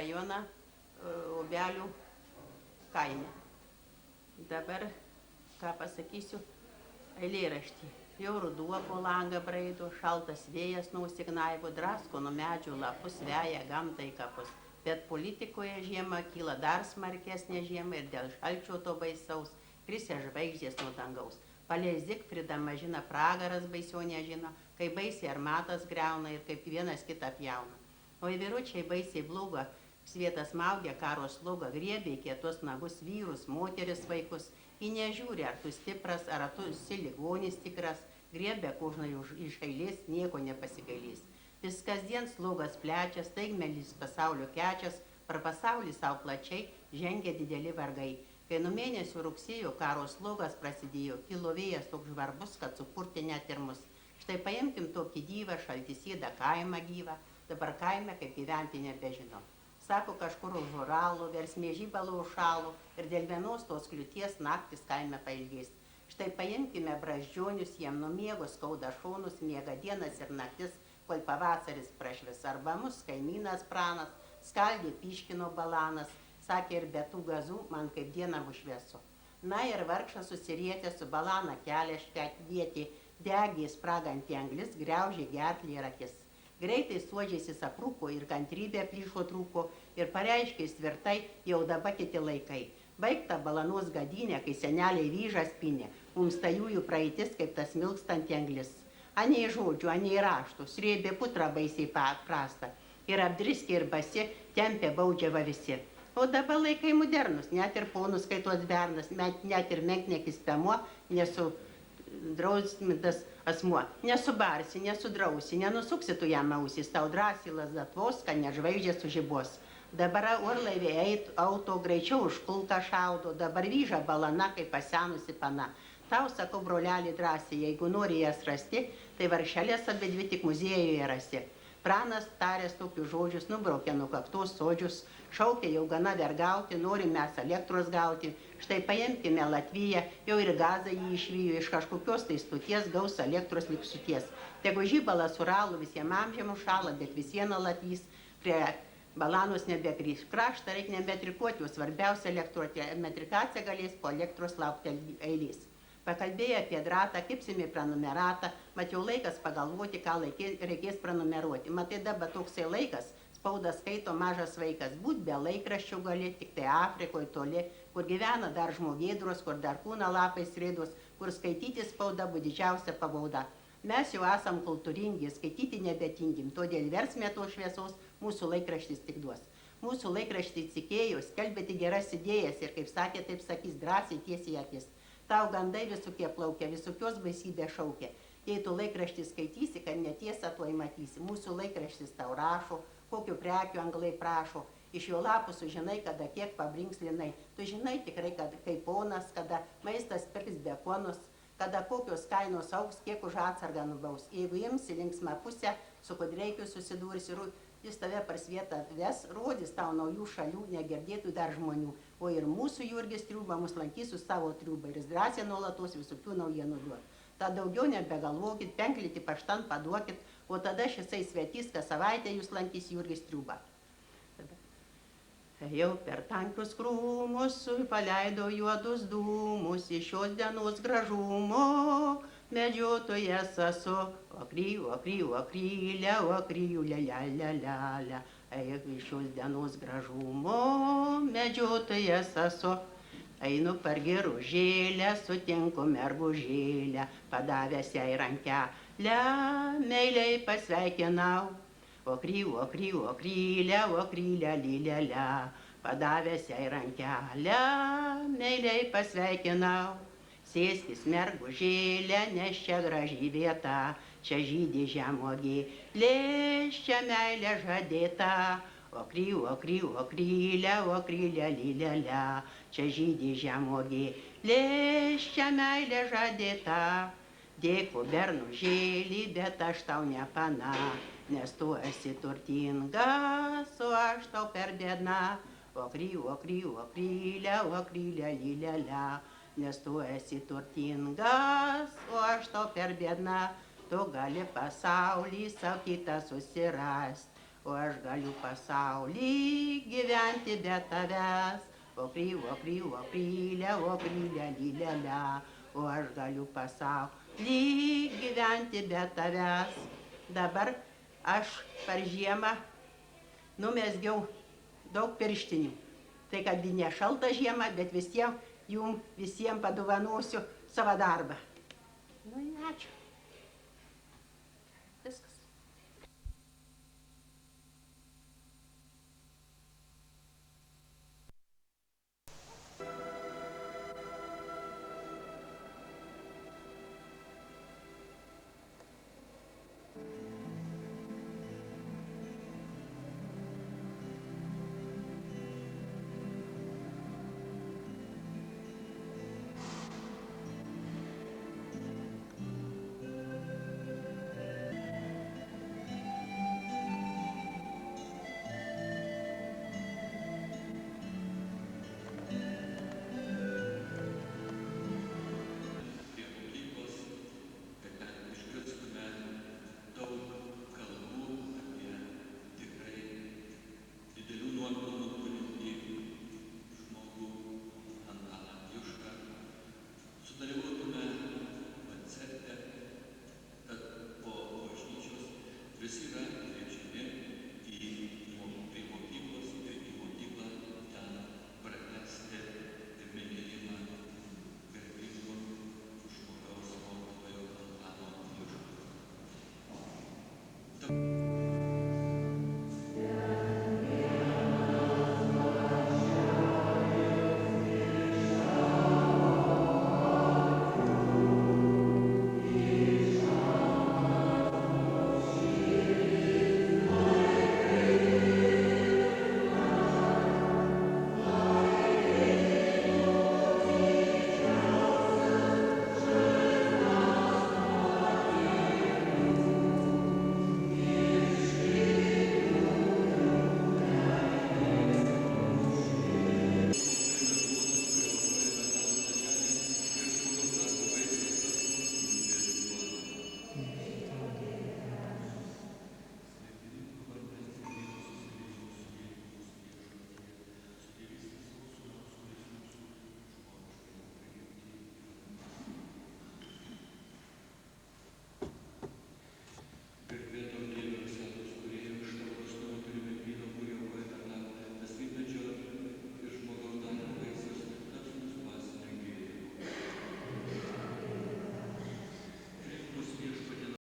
rajoną Obelių kaime. Dabar, ką pasakysiu, eilėraštį. Jau ruduo po langą braido, šaltas vėjas nusignaivo, drasko nuo medžių lapus, veja gamtą į kapus. Bet politikoje žiema kyla dar smarkesnė žiema ir dėl šalčio to baisaus krisė žvaigždės nuo dangaus. Palei Zigfridą mažina pragaras baisio nežino, kai baisiai armatas greuna ir kaip vienas kitą pjauna. O į vyručiai baisiai blūga, svietas maugia karo slugą, griebė kietus nagus vyrus, moteris, vaikus. Į nežiūri, ar tu stipras, ar tu esi ligonis tikras, griebė kužnai iš eilės, nieko nepasigailys. Vis kasdien slogas plečias, staigmelis pasaulio kečias, per pasaulį savo plačiai žengia dideli vargai. Kai nuo mėnesio rugsėjo karo slogas prasidėjo, kilo vėjas toks žvarbus, kad supurtė net ir mus. Štai paimkim tokį dyvą, šaltisėdą kaimą gyvą, dabar kaime kaip gyventi nebežino. Sako, kažkur už Uralo, versmė žybalo užšalo ir dėl vienos tos kliūties naktis kaime pailgės. Štai paimkime brazdžionius, jiem nuo miego skauda šonus, miega dienas ir naktis, kol pavasaris prašvis. Arba mus kaimynas pranas, skaldė pyškino balanas, sakė ir be tų gazų man kaip diena užšviesu. Na ir vargšas susirietė su balana kelią švietė, degė spragantį anglis, griaužė gerklį ir akis. Greitai suodžiais aprūko ir kantrybė plyšo trūko ir pareiškė tvirtai, jau dabar kiti laikai. Baigta balanos gadynė, kai seneliai vyžą spinė, mums tajųjų praeitis kaip tas milkstanti anglis. Anei žodžių, anei raštų, srėbė putrą baisiai prastą ir apdriskė ir basi, tempė baudžiava visi. O dabar laikai modernus, net ir ponus skaitos bernas, net ir menknekis pemuo, nesudrausmintas asmuo. Nesubarsi, nesudrausi, nenusuksi tu jam ausis, tau drąsiai lazdatvos, kad nežvaigždės sužibos. Dabar orlaiviai auto greičiau už kulką šaudo, dabar vyža balana kaip pasenusi pana. Tau sakau, brolelį drąsiai, jeigu nori jas rasti, tai varšelės abidvi tik muziejuje rasti. Pranas taręs tokius žodžius, nubraukė nuo kaktos sodžius, šaukė jau gana vergauti, norim mes elektros gauti. Štai paimkime Latviją, jau ir gazą jį išvijo, iš kažkokios tai stoties gaus elektros liksuties. Tegu žybalas Uralų visiems amžiam užšala, bet visiena Latvys prie balanos nebegrįž. Kraštą reikia nebetrikuoti, o svarbiausia elektroti. Metrikacija galės po elektros laukti eilės. Pakalbėjo apie dratą, kipsime prenumeratą, mat jau laikas pagalvoti, ką reikės prenumeruoti. Matai dabar toksai laikas, spaudą skaito mažas vaikas, būt be laikraščių gali, tik tai Afrikoje toli, kur gyvena dar žmogėdros, kur dar kūna lapais rėdos, kur skaityti spauda būtų didžiausia pabauda. Mes jau esam kultūringi, skaityti nebetingim, todėl versmė to šviesos mūsų laikraštis tik duos. Mūsų laikraštis tikėjus, skelbėti geras idėjas ir, kaip sakė, taip sakys, drąsiai tiesiai akis. Tau gandai visokie plaukia, visokios baisybės šaukia. Jei tu laikraštį skaitysi, kad netiesą tuoj matysi. Mūsų laikraštis tau rašo, kokiu prekiu anglai prašo. Iš jo lapų sužinai, kada kiek pabrinks linai. Tu žinai tikrai, kad kaip ponas, kada maistas pirks bekonus, kada kokios kainos augs, kiek už atsargą nubaus. Jeigu imsi linksmą pusę, su kudreikiu susidūrsi, jis tave per svietą ves, rodys tau naujų šalių, negirdėtų dar žmonių. O ir mūsų Jurgis Triūba mus lankys su savo triūba ir jis drąsiai nuolatos visokių naujienų duot. Tad daugiau nebegalvokit, penklyti paštan paduokit, o tada šisai svetys, kas savaitę jūs lankys Jurgis Triūba. Jau per tankius krūmus paleido juodus dūmus iš šios dienos gražumo, medžiotojas esu, okry, lia. Iš šios dienos gražumo, medžiotojas esu, einu per geružėlę, sutinku mergužėlę, padavęs jai rankelę, meiliai pasveikinau. Okry, lia, padavęs jai rankelę, meiliai pasveikinau. Sėskis mergužėlę, nes čia graži vieta, čia žydi žemuogėlė, čia meilė žadėta. Okry, lia, čia žydi žemuogėlė, čia meilė žadėta. Dėkui, bernužėlį, bet aš tau ne pana, nes tu esi turtingas, o aš tau per biedna. Okry, lia, nes tu esi turtingas, o aš tau per biedna. Tu gali pasaulį savo kitą susirast, o aš galiu pasaulį gyventi be tavęs. Okrylė, lylelė, o aš galiu pasauly gyventi be tavęs. Dabar aš per žiemą numezgiau daug pirštinių. Tai kad ne šalta žiema, bet vis tiek jum visiems padovanosiu savo darbą. Nu, ačiū.